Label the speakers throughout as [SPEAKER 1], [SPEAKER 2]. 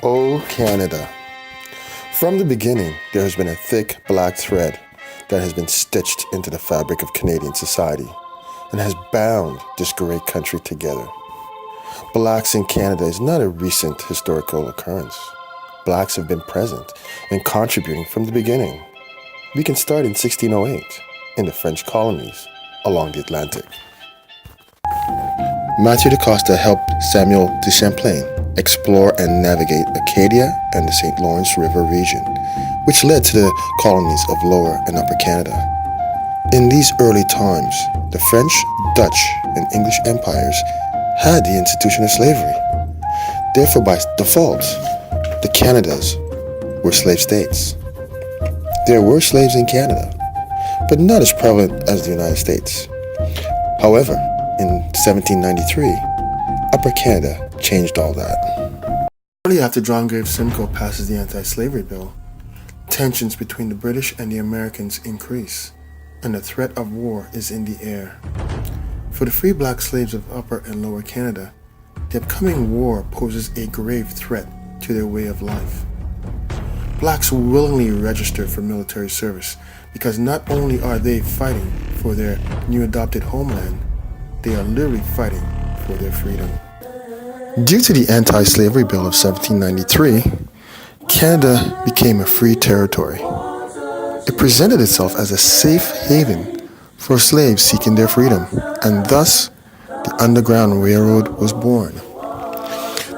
[SPEAKER 1] Oh, Canada. From the beginning, there has been a thick black thread that has been stitched into the fabric of Canadian society and has bound this great country together. Blacks in Canada is not a recent historical occurrence. Blacks have been present and contributing from the beginning. We can start in 1608 in the French colonies along the Atlantic. Mathieu de Costa helped Samuel de Champlain explore and navigate Acadia and the St. Lawrence River region, which led to the colonies of Lower and Upper Canada. In these early times, the French, Dutch, and English empires had the institution of slavery. Therefore, by default, the Canadas were slave states. There were slaves in Canada, but not as prevalent as the United States. However, in 1793, Upper Canada changed all that. Shortly after John Graves Simcoe passes the anti-slavery bill, tensions between the British and the Americans increase, and the threat of war is in the air. For the free black slaves of Upper and Lower Canada, the upcoming war poses a grave threat to their way of life. Blacks willingly register for military service because not only are they fighting for their new adopted homeland, they are literally fighting for their freedom. Due to the anti-slavery bill of 1793, Canada became a free territory. It presented itself as a safe haven for slaves seeking their freedom, and thus the Underground Railroad was born.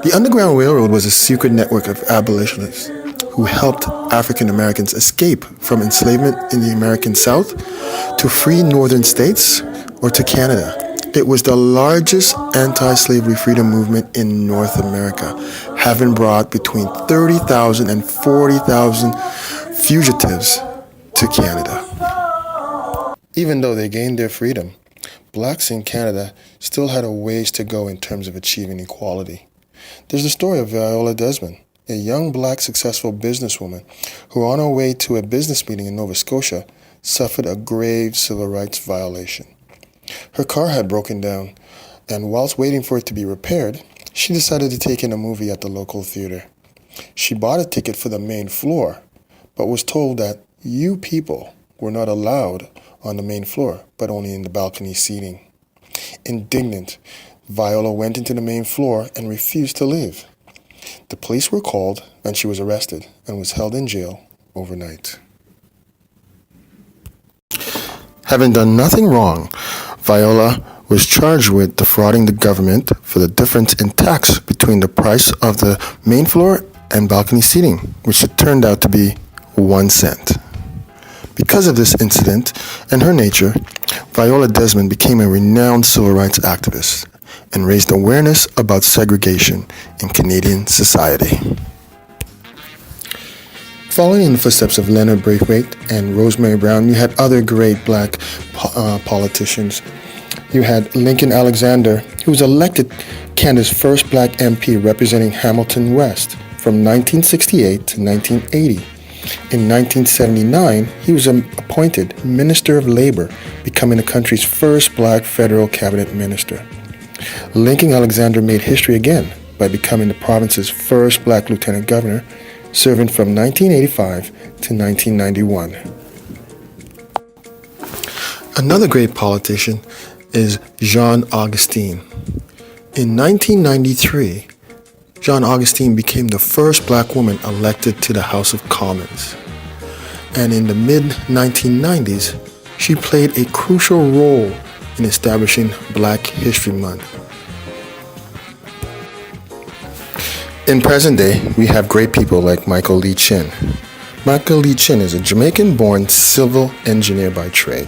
[SPEAKER 1] The Underground Railroad was a secret network of abolitionists who helped African Americans escape from enslavement in the American South to free northern states or to Canada. It was the largest anti-slavery freedom movement in North America, having brought between 30,000 and 40,000 fugitives to Canada. Even though they gained their freedom, blacks in Canada still had a ways to go in terms of achieving equality. There's the story of Viola Desmond, a young black successful businesswoman who on her way to a business meeting in Nova Scotia suffered a grave civil rights violation. Her car had broken down, and whilst waiting for it to be repaired, she decided to take in a movie at the local theater. She bought a ticket for the main floor, but was told that you people were not allowed on the main floor, but only in the balcony seating. Indignant, Viola went into the main floor and refused to leave. The police were called, and she was arrested and was held in jail overnight. Having done nothing wrong, Viola was charged with defrauding the government for the difference in tax between the price of the main floor and balcony seating, which it turned out to be 1 cent. Because of this incident and her nature, Viola Desmond became a renowned civil rights activist and raised awareness about segregation in Canadian society. Following in the footsteps of Leonard Braithwaite and Rosemary Brown, you had other great black politicians. You had Lincoln Alexander, who was elected Canada's first black MP representing Hamilton West from 1968 to 1980. In 1979, he was appointed Minister of Labor, becoming the country's first black federal cabinet minister. Lincoln Alexander made history again by becoming the province's first black lieutenant governor, serving from 1985 to 1991. Another great politician is Jean Augustine. In 1993, Jean Augustine became the first black woman elected to the House of Commons. And in the mid-1990s, she played a crucial role in establishing Black History Month. In present day, we have great people like Michael Lee Chin. Michael Lee Chin is a Jamaican-born civil engineer by trade.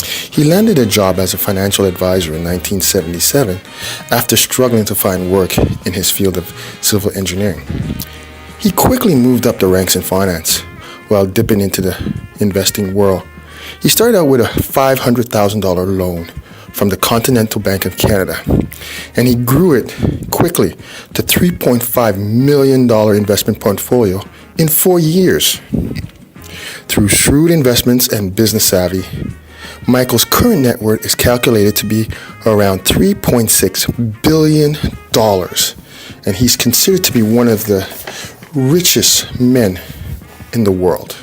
[SPEAKER 1] He landed a job as a financial advisor in 1977 after struggling to find work in his field of civil engineering. He quickly moved up the ranks in finance while dipping into the investing world. He started out with a $500,000 loan from the Continental Bank of Canada, and he grew it quickly to $3.5 million investment portfolio in 4 years. Through shrewd investments and business savvy, Michael's current net worth is calculated to be around $3.6 billion, and he's considered to be one of the richest men in the world